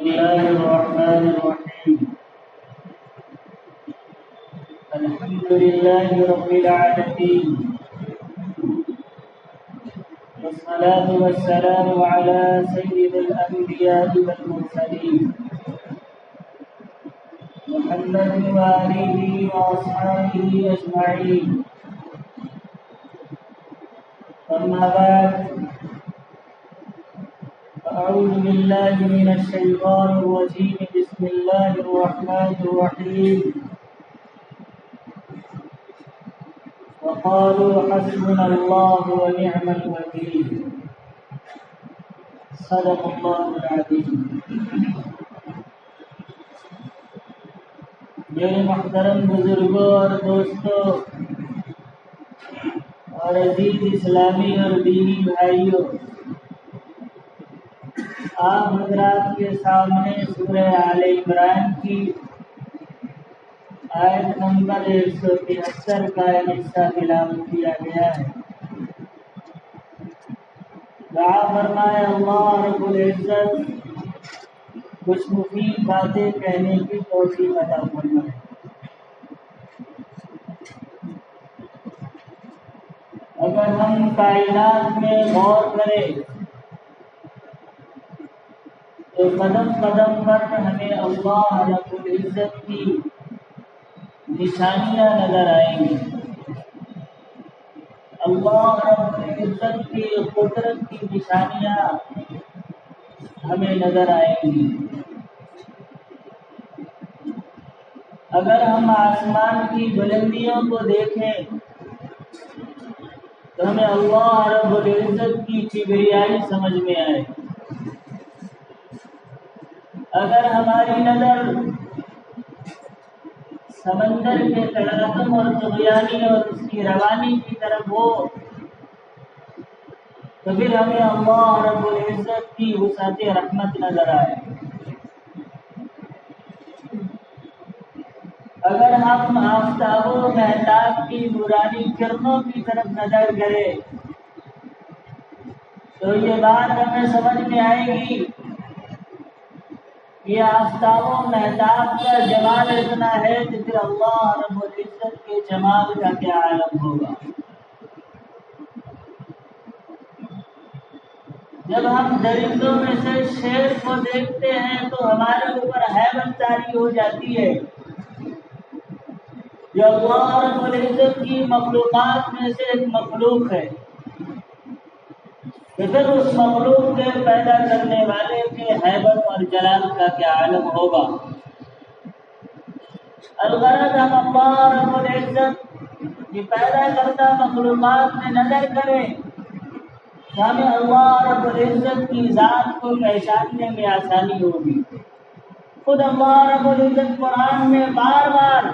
الله الرحمن الرحيم. الحمد لله رب العالمين، والصلاة والسلام على سيد الأنبياء والمرسلين محمد وآله وأصحابه أجمعين. أما بعد، أعوذ بالله من الشيطان الرجيم. بسم الله الرحمن الرحيم. وقالوا حسبنا الله ونعم الوكيل. صدق الله العظيم. میرے محترم بزرگوں اور دوستوں اور عزیز اسلامی اور دینی بھائیوں، آپ حضرات کے سامنے سورہ آل عمران کی آیت نمبر 173 کا ایک حصہ تلاوت کیا گیا ہے. دعا فرمائے اللہ رب العزت کچھ مفید باتیں کہنے کی توفیق عطا فرمائے. اگر ہم کائنات میں غور کریں تو قدم قدم پر ہمیں اللہ رب العزت کی نشانیاں نظر آئیں گی. اللہ رب العزت کی قدرت کی نشانیاں ہمیں نظر آئیں گی. اگر ہم آسمان کی بلندیوں کو دیکھیں تو ہمیں اللہ رب العزت کی کبریائی سمجھ میں آئے. اگر ہماری نظر سمندر کے تلاطم اور طغیانی اور اس کی روانی کی طرف ہو تو پھر ہمیں اللہ رب العزت کی وسعت رحمت نظر آئے. اگر ہم آفتاب و مہتاب کی نورانی کرنوں کی طرف نظر کریں تو یہ بات ہمیں سمجھ میں آئے گی یہ آفتاب و مہتاب کا جمال اتنا ہے کہ پھر اللہ رب العزت کے جمال کا کیا عالم ہوگا. جب ہم درندوں میں سے شیر کو دیکھتے ہیں تو ہمارے اوپر ہیبت طاری ہو جاتی ہے. جو اللہ رب العزت کی مخلوقات میں سے ایک مخلوق ہے کہ پھر اس مخلوق کے پیدا کرنے والے کے ہیبت اور جلال کا کیا عالم ہوگا. الغرض ہم اللہ رب العزت کی پیدا کردہ مخلوقات میں نظر کریں تو ہمیں اللہ رب العزت کی ذات کو پہچاننے میں آسانی ہوگی. خود اللہ رب العزت قرآن میں بار بار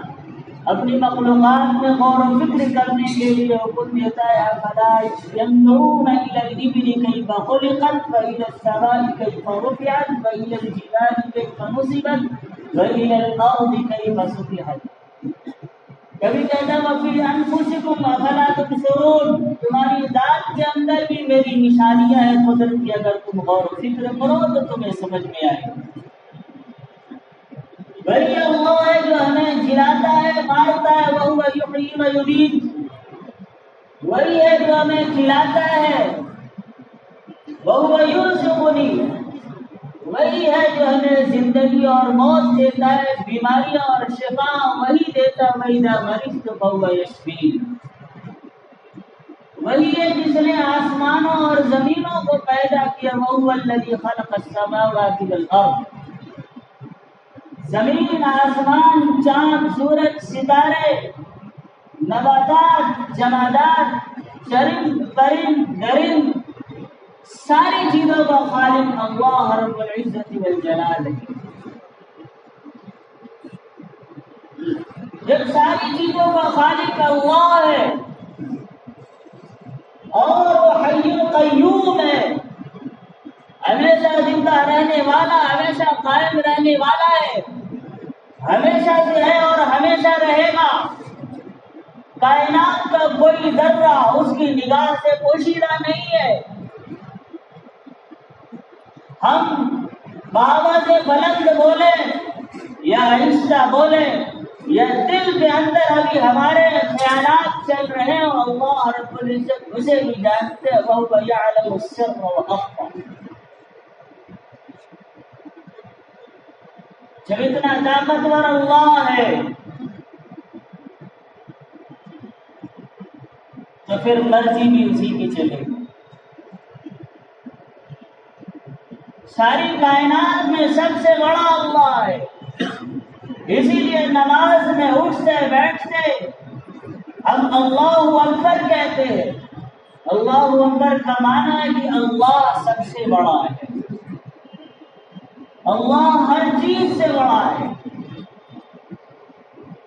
اپنی مخلوقات میں غور و فکر کرنے کے لیے حکم دیتا ہے فلا ينظرون الى الابل كيف خلقت والى السماء كيف رفعت والى الجبال كيف نصبت والى الارض كيف سطحت. کبھی کہتا ہے وفي انفسكم افلا تبصرون، تمہاری ذات کے اندر بھی میری نشانیاں ہیں قدرت کی، اگر تم غور و فکر کرو تو تمہیں سمجھ میں آئے گا. وہی اللہ ہے جو ہمیں جلاتا ہے مارتا ہے، وہو یحیی و یمیت. وہی ہے جو ہمیں کھلاتا ہے، وہو یرزقنی. وہی ہے جو ہمیں زندگی اور موت دیتا ہے، بیماریاں اور شفا وہی دیتا ہے. وَإِذَا مَرِضْتُ فَهُوَ یشفین. وہی ہے جس نے آسمانوں اور زمینوں کو پیدا کیا. وَهُوَ الَّذِي خَلَقَ السَّمَاوَاتِ وَالْأَرْضَ. زمین، آسمان، چاند، سورج، ستارے، نباتات، جمادات، چرند پرند درند، ساری چیزوں کا خالق اللہ رب العزت والجلال ہے. جب ساری چیزوں کا خالق اللہ ہے اور وہ حی القیوم ہے، ہمیشہ زندہ رہنے والا، ہمیشہ قائم رہنے والا ہے، ہمیشہ سے ہے اور ہمیشہ رہے گا. کائنات کا کوئی ذرہ اس کی نگاہ سے پوشیدہ نہیں ہے. ہم آواز بلند بولے یا آہستہ بولے یا دل کے اندر ابھی ہمارے خیالات چل رہے ہیں، اللہ رب العزت اسے بھی جانتے ہیں، وَهُوَ يَعْلَمُ السِّرَّ وَأَخْفَى۔ جب اتنا طاقتور اللہ ہے تو پھر مرضی بھی اسی کی چلے گی۔ ساری کائنات میں سب سے بڑا اللہ ہے، اسی لیے نماز میں اٹھتے بیٹھتے ہم اللہ اکبر کہتے ہیں۔ اللہ اکبر کا معنی ہے کہ اللہ سب سے بڑا ہے، اللہ ہر چیز سے بڑا ہے۔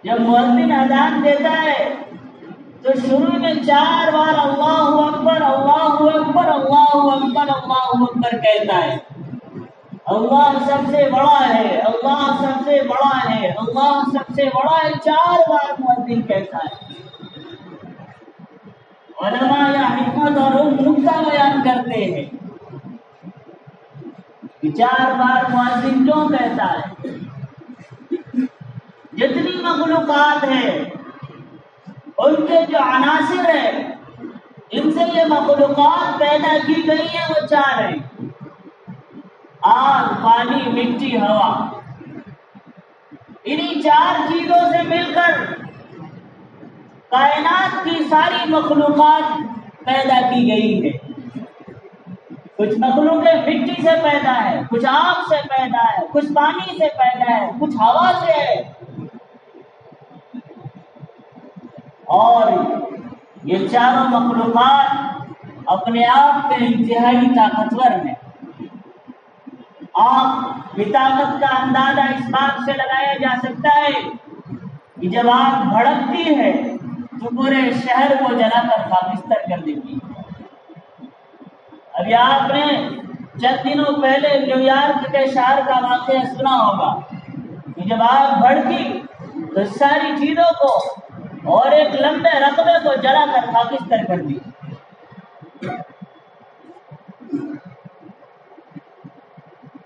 جب مؤذن اذان دیتا ہے تو شروع میں 4 بار اللہ اکبر اللہ اکبر اللہ اکبر اللہ اکبر کہتا ہے۔ اللہ سب سے بڑا ہے، اللہ سب سے بڑا ہے، اللہ سب سے بڑا ہے، 4 بار مؤذن کہتا ہے۔ علماء یا حکمت اور نکتہ بیان کرتے ہیں کہ 4 بار مؤذن کیوں کہتا ہے؟ جتنی مخلوقات ہیں ان کے جو عناصر ہیں، ان سے یہ مخلوقات پیدا کی گئی ہیں، وہ 4 ہیں: آگ، پانی، مٹی، ہوا۔ انہی 4 چیزوں سے مل کر کائنات کی ساری مخلوقات پیدا کی گئی ہے۔ کچھ مخلوقیں مٹی سے پیدا ہے، کچھ آگ سے پیدا ہے، کچھ پانی سے پیدا ہے، کچھ ہوا سے ہے، اور یہ چاروں مخلوقات اپنے آپ میں انتہائی طاقتور ہیں۔ آگ کی طاقت کا اندازہ اس بات سے لگایا جا سکتا ہے کہ جب آگ بھڑکتی ہے تو پورے شہر کو جلا کر خاکستر کر دیتی ہے۔ ابھی آپ نے چند دنوں پہلے نیو یارک کے شہر کا واقعہ سنا ہوگا کہ جب آگ بھڑکی تو ساری چیزوں کو اور ایک لمبے رقبے کو جلا کر خاکستر کر دی۔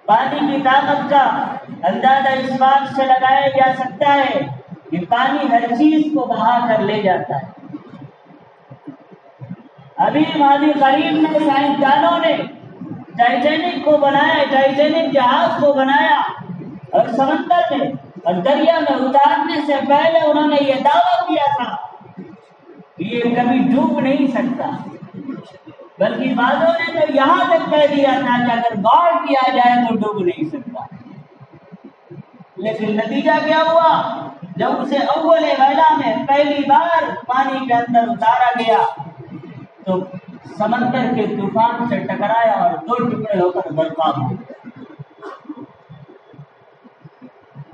پانی کی طاقت کا اندازہ اس بات سے لگایا جا سکتا ہے کہ پانی ہر چیز کو بہا کر لے جاتا ہے۔ ابھی ماضی قریب میں سائنسدانوں نے ٹائٹینک کو بنایا، ٹائٹینک جہاز کو بنایا اور سمندر میں اور دریا میں اتارنے سے پہلے انہوں نے یہ دعویٰ کیا تھا کہ یہ کبھی ڈوب نہیں سکتا، بلکہ بعضوں نے تو یہاں تک کہہ دیا تھا کہ اگر غور کیا جائے تو ڈوب نہیں سکتا۔ لیکن نتیجہ کیا ہوا؟ جب اسے اول ویلا میں پہلی بار پانی کے اندر اتارا گیا تو سمندر کے طوفان سے ٹکرایا اور 2 ٹکڑے ہو کر برباد ہو گیا۔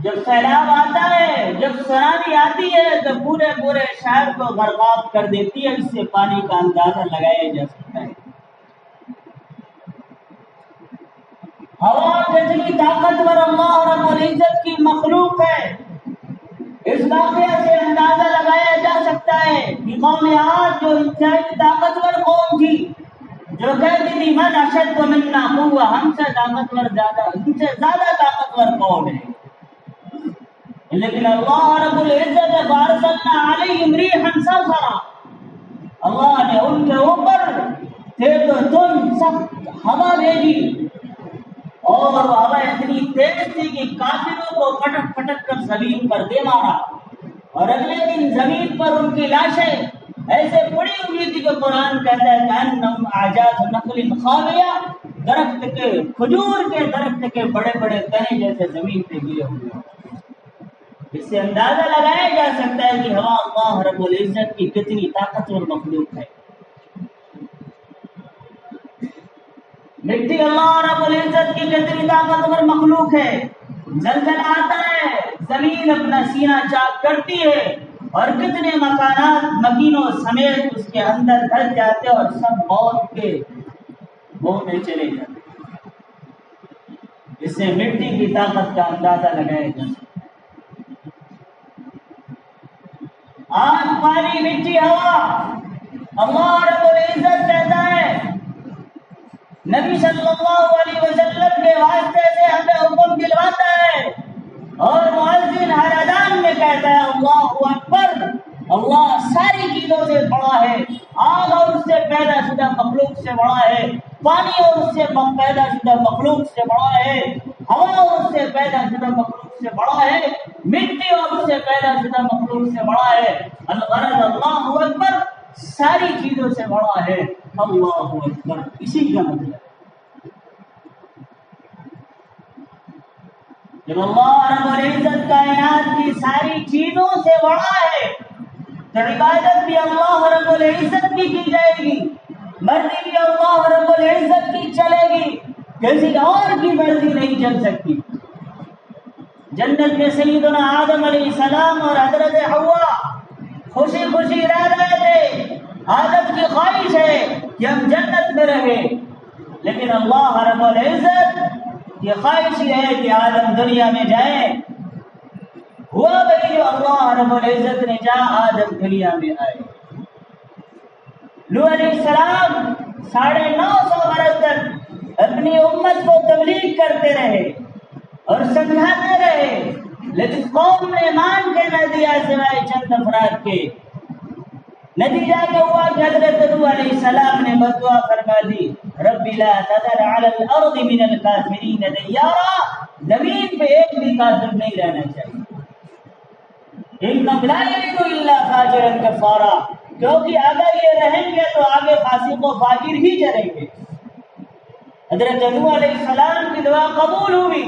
جب سیلاب آتا ہے، جب سونامی آتی ہے تو پورے شہر کو برباد کر دیتی ہے۔ اس سے پانی کا اندازہ لگایا جا سکتا ہے۔ ہوا جتنی طاقتور اللہ رب العزت کی مخلوق ہے، اس واقعہ سے اندازہ لگایا جا سکتا ہے کہ قوم عاد جو انتہائی طاقتور قوم تھی، جو کہتی تھی من اشد منا قوة، ہم سے زیادہ طاقتور قوم ہے، لیکن اللہ رب العزت فارسلنا علیہم ریحا صرصرا، اللہ نے ان کے اوپر تیز و تند سخت ہوا بھیجی، اور وہ ہوا اتنی تیز تھی کہ کافروں کو پٹک پٹک کر زمین پر دے مارا، اور اگلے دن زمین پر ان کی لاشیں ایسے پڑی ہوئی تھی کہ قرآن کہتا ہے کأنہم اعجاز نخل خاویہ، درخت کے کھجور کے درخت کے بڑے بڑے تنے جیسے زمین پہ گرے ہوئے۔ اس سے اندازہ لگایا جا سکتا ہے کہ ہوا اللہ رب العزت کی کتنی طاقتور مخلوق ہے۔ مٹی اللہ رب العزت کی کتنی طاقتور مخلوق ہے۔ زلزلہ آتا ہے، زمین اپنا سینہ چاک کرتی ہے اور کتنے مکانات مکینوں سمیت اس کے اندر ڈھل جاتے اور سب موت کے منہ میں چلے جاتے۔ اس سے مٹی کی طاقت کا اندازہ لگایا جا سکتا ہے۔ آگ، پانی، مٹی، ہوا، اللہ رب العزت کہتا ہے نبی صلی اللہ علیہ وسلم کے واسطے سے ہمیں اللہ اکبر، اللہ ساری چیزوں سے بڑا ہے، آگ اور اس سے پیدا شدہ مخلوق سے بڑا ہے، پانی اور اس سے پیدا شدہ مخلوق سے بڑا ہے، ہوا اور اس سے پیدا شدہ مخلوق سے بڑا ہے، مٹی اور اس سے پیدا شدہ مخلوق سے بڑا ہے، الغرض اللہ اکبر ساری چیزوں سے بڑا ہے، اللہ اکبر اسی کا مطلب ہے۔ جب اللہ رب العزت کائنات کی ساری چیزوں سے بڑا ہے تو عبادت بھی اللہ رب العزت کی جائے گی، مرضی بھی اللہ رب العزت کی چلے گی، کسی اور کی مرضی نہیں چل سکتی۔ جنت میں سیدنا آدم علیہ السلام اور حضرت حوا خوشی خوشی رہ رہے تھے، آدم کی خواہش ہے کہ ہم جنت میں رہیں، لیکن اللہ رب العزت یہ خواہش یہ ہے کہ آدم دنیا میں جائیں، ہوا بھائی جو اللہ رب العزت نے چاہا آدم دنیا میں آئے۔ نوح علیہ السلام 950 برس تک اپنی امت کو تبلیغ کرتے رہے اور سمجھاتے رہے، لیکن قوم نے مان کے نہ دیا سوائے چند افراد کے۔ نتیجہ کیا ہوا کہ حضرت نوح علیہ السلام نے بدعا فرما دی، رب لا تذر علی الارض من الکافرین دیارا، زمین پہ ایک بھی کافر نہیں رہنا چاہیے، انہم لا یلد الا فاجرا کفارا، کیونکہ اگر یہ رہیں گے تو آگے فاسق و فاجر ہی چلیں گے۔ حضرت نوح علیہ السلام کی دعا قبول ہوئی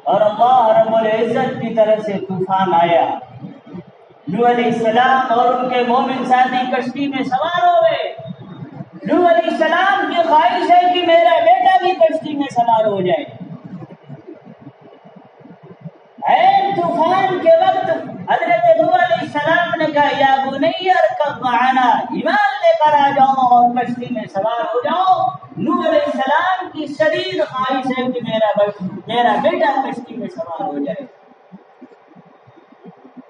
اور اللہ رب العزت کی طرف سے طوفان آیا۔ نوح علیہ السلام اور ان کے مومن ساتھی کشتی میں سوار ہو گئے۔ نوح علیہ السلام کی خواہش ہے کہ میرا بیٹا بھی کشتی میں سوار ہو جائے۔ طوفان کے وقت حضرت نوح علیہ السلام نے کہا یا بنی ارکب معنا، ایمان لے کر آ جاؤ اور کشتی میں سوار ہو جاؤ۔ نوح علیہ السلام کی شدید خواہش ہے کہ میرا بیٹا کشتی میں سوار ہو جائے،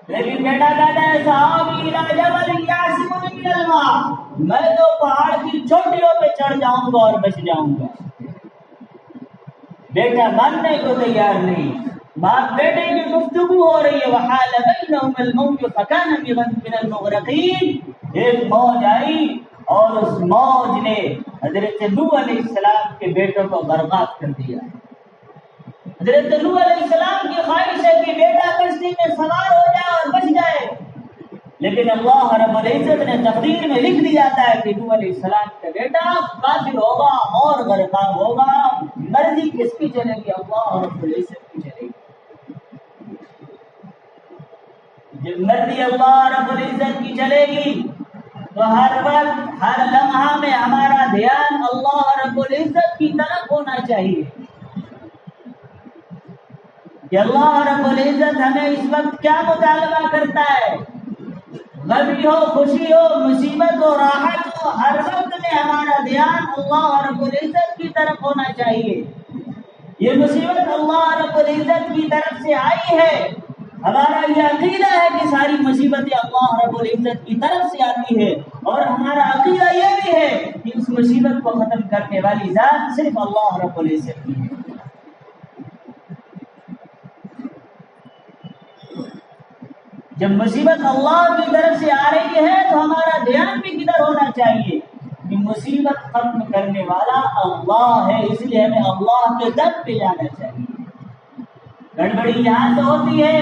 لیکن بیٹا کہتا ہے سآوی الی جبل یعصمنی من الماء، میں تو پہاڑ کی چوٹیوں پہ چڑھ جاؤں گا اور بچ جاؤں گا۔ بیٹا ماننے کو تیار نہیں، باپ بیٹے کی گفتگو ہو رہی ہے، وحال بینہم الموج فکان من المغرقین، ایک موج آئی اور اس موج نے حضرت نوح علیہ السلام کے بیٹوں کو برباد کر دیا۔ حضرت نوح علیہ السلام کی خواہش ہے کہ بیٹا کشتی میں سوار ہو جائے اور بچ جائے، لیکن اللہ رب العزت نے تقدیر میں لکھ دیا تھا کہ نوح علیہ السلام کا بیٹا کافر ہوگا اور غرقاب ہوگا۔ مرضی کس کی چلے گی؟ اللہ رب العزت کی چلے گی۔ جب مرضی اللہ رب العزت کی چلے گی تو ہر وقت ہر لمحہ میں ہمارا دھیان اللہ رب العزت کی طرف ہونا چاہیے کہ اللہ رب العزت ہمیں اس وقت کیا مطالبہ کرتا ہے۔ غمی ہو، خوشی ہو، مصیبت ہو، راحت ہو، ہر وقت میں ہمارا دھیان اللہ رب العزت کی طرف ہونا چاہیے۔ یہ مصیبت اللہ رب العزت کی طرف سے آئی ہے، ہمارا یہ عقیدہ ہے کہ ساری مصیبتیں اللہ رب العزت کی طرف سے آتی ہے، اور ہمارا عقیدہ یہ بھی ہے کہ اس مصیبت کو ختم کرنے والی ذات صرف اللہ رب العزت کی ہے۔ جب مصیبت اللہ کی طرف سے آ رہی ہے تو ہمارا دھیان بھی کدھر ہونا چاہیے کہ مصیبت ختم کرنے والا اللہ ہے، اس لیے ہمیں اللہ کے در پہ جانا چاہیے۔ گڑبڑی یہاں سے ہوتی ہے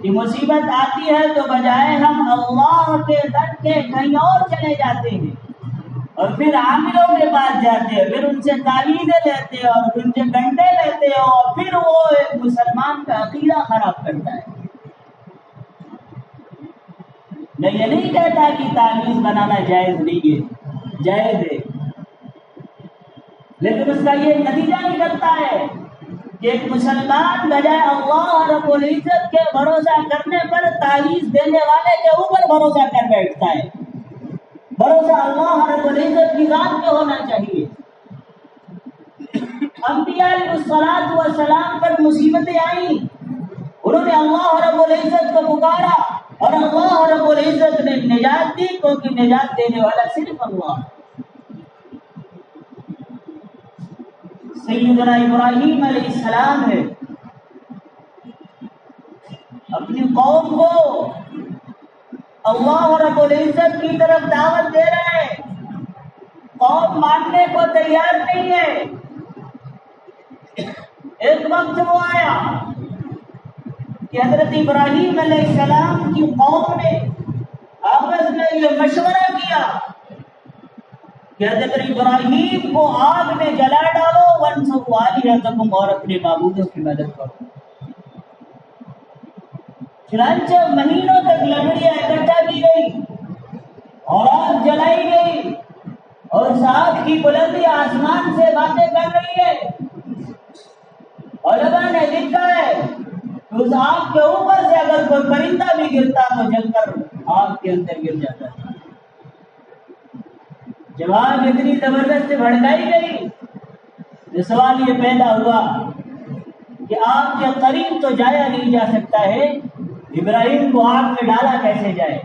کہ مصیبت آتی ہے تو بجائے ہم اللہ کے در کے کہیں اور چلے جاتے ہیں اور پھر عاملوں کے پاس جاتے ہیں، پھر ان سے تعویذیں لیتے ہیں اور ان سے گھنٹے لیتے ہیں، اور پھر وہ ایک مسلمان کا عقیدہ خراب کرتا ہے۔ میں یہ نہیں کہتا کہ تعویذ بنانا جائز نہیں ہے، جائز ہے، لیکن اس کا یہ نتیجہ نکلتا ہے کہ ایک مسلمان بجائے اللہ رب العزت کے بھروسہ کرنے پر تعویذ دینے والے کے اوپر بھروسہ کر بیٹھتا ہے۔ بھروسہ اللہ رب العزت کی ذات پہ ہونا چاہیے۔ انبیاء علیہ الصلوۃ والسلام پر مصیبتیں آئیں، انہوں نے اللہ رب العزت کو پکارا اور اللہ رب العزت نے نجات دی، کیونکہ نجات دینے والا صرف اللہ۔ سیدنا ابراہیم علیہ السلام ہے، اپنی قوم کو اللہ رب العزت کی طرف دعوت دے رہے ہیں، قوم ماننے کو تیار نہیں ہے۔ ایک وقت وہ آیا کہ حضرت ابراہیم علیہ السلام کی قوم نے آپس میں یہ مشورہ کیا کہ حضرت ابراہیم کو آگ میں جلا ڈالو وانصروا آلہتکم، اور اپنے معبودوں کی مدد کرو۔ چنانچہ مہینوں تک لکڑیاں اکٹھا کی گئی اور آگ جلائی گئی، اور اس آگ کی بلندی آسمان سے باتیں کر رہی ہے۔ علماء نے لکھا ہے کہ اس آگ کے اوپر سے اگر کوئی پرندہ بھی گرتا تو جل کر آگ کے اندر گر جاتا تھا۔ جب آگ اتنی زبردست بھڑکائی گئی تو سوال یہ پیدا ہوا کہ آگ کے قریب تو جایا نہیں جا سکتا ہے، ابراہیم کو آگ میں ڈالا کیسے جائے؟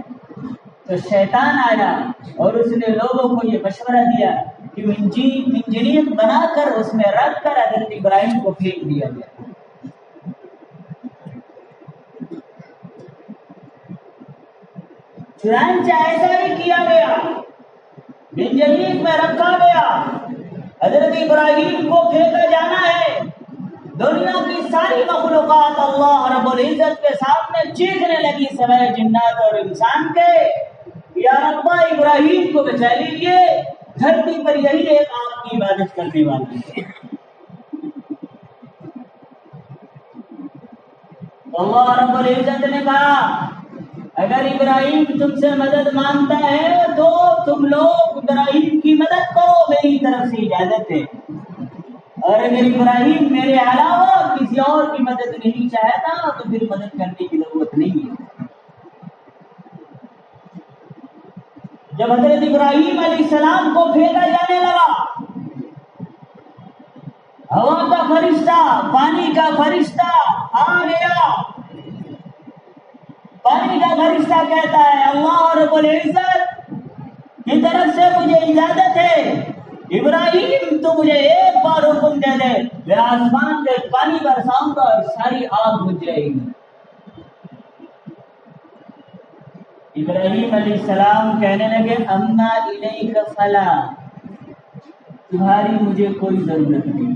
تو شیطان آیا اور اس نے لوگوں کو یہ مشورہ دیا کہ منجنیق بنا کر اس میں رکھ کر حضرت ابراہیم کو پھینک دیا گیا۔ چنانچہ ایسا ہی کیا گیا، منجنیق میں رکھا گیا، حضرت ابراہیم کو پھینکا جانا ہے۔ دنیا کی ساری مخلوقات اللہ رب العزت کے سامنے چیخنے لگی، سوائے جنات اور انسان کے، یا رب ابراہیم کو بچا لیجیے، دھرتی پر یہی ایک آپ کی عبادت کرنے والا ہے۔ اللہ رب العزت نے کہا اگر ابراہیم تم سے مدد مانگتا ہے تو تم لوگ ابراہیم کی مدد کرو، میری طرف سے اجازت ہے، اور اگر ابراہیم میرے علاوہ کسی اور کی مدد نہیں چاہتا تو پھر مدد کرنے کی ضرورت نہیں ہے۔ جب حضرت ابراہیم علیہ السلام کو پھینکا جانے لگا، ہوا کا فرشتہ، پانی کا فرشتہ آ گیا۔ پانی کا فرشتہ کہتا ہے اللہ رب العزت کی طرف سے مجھے اجازت ہے، ابراہیم تو مجھے ایک بار حکم دے دے، میں آسمان سے پانی برساؤں گا اور ساری آگ بجھ جائے گی۔ ابراہیم علیہ السلام کہنے لگے اما الیک فلا، تمہاری مجھے کوئی ضرورت نہیں۔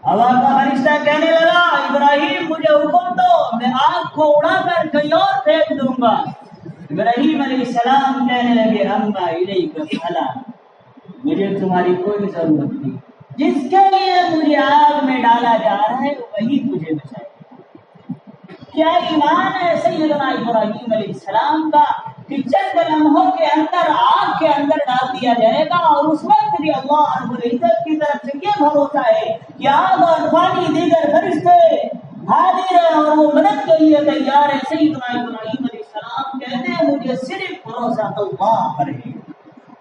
ہوا کا فرشتہ کہنے لگا ابراہیم مجھے حکم دو، میں آگ کو اڑا کر کہیں اور پھینک دوں گا۔ ابراہیم علیہ السلام کہنے لگے اما الیک فلا، مجھے تمہاری کوئی ضرورت نہیں، جس کے لیے مجھے آگ میں ڈالا جا رہا ہے وہی تجھے بچائے۔ کیا ایمان ہے سیدنا ابراہیم علیہ السلام کا کہ چند لمحوں کے اندر آگ کے اندر ڈال دیا جائے گا، اور اس وقت بھی اللہ رب العزت کی طرف سے یہ بھروسہ ہے کہ آگ اور پانی دیگر فرشتے حاضر ہیں اور وہ مدد کے لیے تیار ہے۔ سیدنا ابراہیم علیہ السلام کہتے ہیں مجھے صرف بھروسہ اللہ پر ہے۔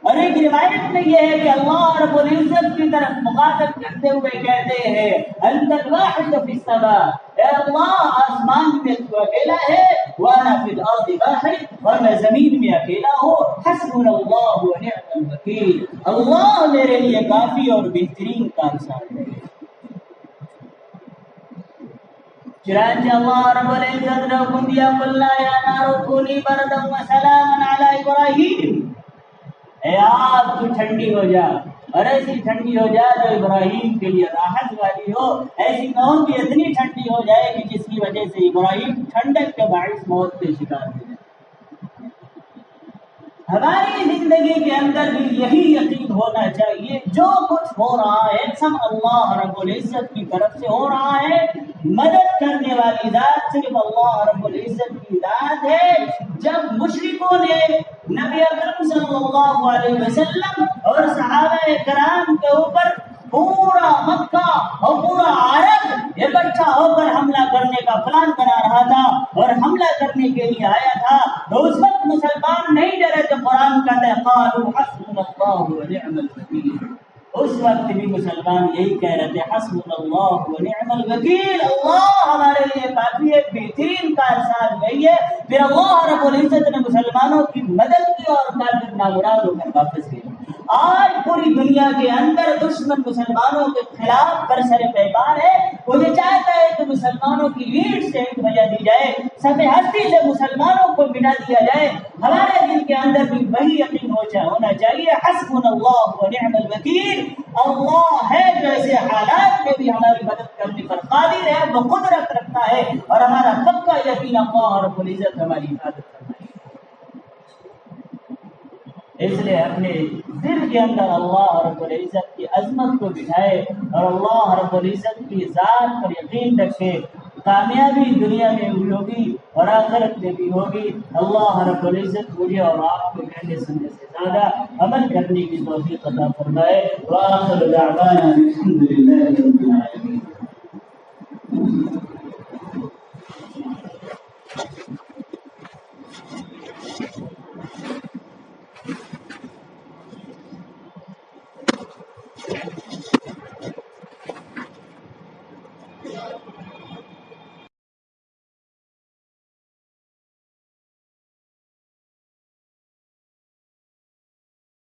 اور ایک روایت میں یہ ہے کہ اللہ رب العزت کی طرف مخاطب کرتے ہوئے کہتے ہیں انت الواحد فی السماء، اے اللہ آسمان میں تو اکیلا ہے، وانا فی الارض واحد، اور میں زمین میں اکیلا ہوں، حسبنا اللہ ونعم الوکیل، اللہ میرے لیے کافی اور بہترین کارساز ہے۔ چنانچہ اللہ رب العزت نے حکم دیا قلنا یا نار کونی بردا وسلاما علی ابراہیم، اے آگ تو ٹھنڈی ہو جا، اور ایسی ٹھنڈی ہو جائے جو ابراہیم کے لیے راحت والی ہو، ایسی نہ ہو کہ اتنی ٹھنڈی ہو جائے کہ جس کی وجہ سے ابراہیم ٹھنڈک کے باعث موت کے شکار ہو جائے۔ ہماری زندگی کے اندر بھی یہی یقین ہونا چاہیے جو کچھ ہو رہا ہے سب اللہ رب العزت کی طرف سے ہو رہا ہے، مدد کرنے والی ذات صرف اللہ رب العزت کی ذات ہے۔ جب مشرکوں نے نبی اکرم صلی اللہ علیہ وسلم اور صحابہ کرام کے اوپر پورا مکہ اور پورا عرب اکٹھا ہو کر حملہ کرنے کا پلان بنا رہا تھا اور حملہ کرنے کے لیے آیا تھا، تو اس وقت مسلمان نہیں ڈرے تھے۔ قرآن کہتا ہے قالوا حسبنا اللہ ونعم الوکیل، اس وقت بھی مسلمان یہی کہہ رہے تھے حسبنا اللہ ونعم الوکیل، اللہ ہمارے لیے کافی ہے، بہترین کارساز وہی ہے۔ پھر اللہ رب العزت نے مسلمانوں کی مدد کی اور کافر نامراد ہو کر واپس گئے۔ آج پوری دنیا کے اندر دشمن مسلمانوں کے خلاف برسر پیکار ہے. وہ یہ چاہتا ہے کہ مسلمانوں کی لیڈ سے بجا دی جائے, سب ہستی سے مسلمانوں کو مٹا دیا جائے. ہمارے دل کے اندر بھی وہی یقین ہونا چاہیے, حسبنا اللہ و نعم الوکیل, اللہ ہے جو ایسے حالات میں بھی ہماری مدد کرنے پر قادر ہے, وہ قدرت رکھتا ہے, اور ہمارا پکا یقین اللہ رب العزت ہماری حفاظت کرتا ہے. اس لیے اپنے دل کے اندر اللہ رب العزت کی عظمت کو بٹھائے اور اللہ رب العزت کی ذات پر یقین رکھے. کامیابی دنیا میں بھی ہوگی اور آخرت میں بھی ہوگی. اللہ رب العزت مجھے اور آپ کو کہنے سننے سے زیادہ عمل کرنے کی توفیق عطا فرمائے. وآخر دعوانا الحمد للہ رب العالمین.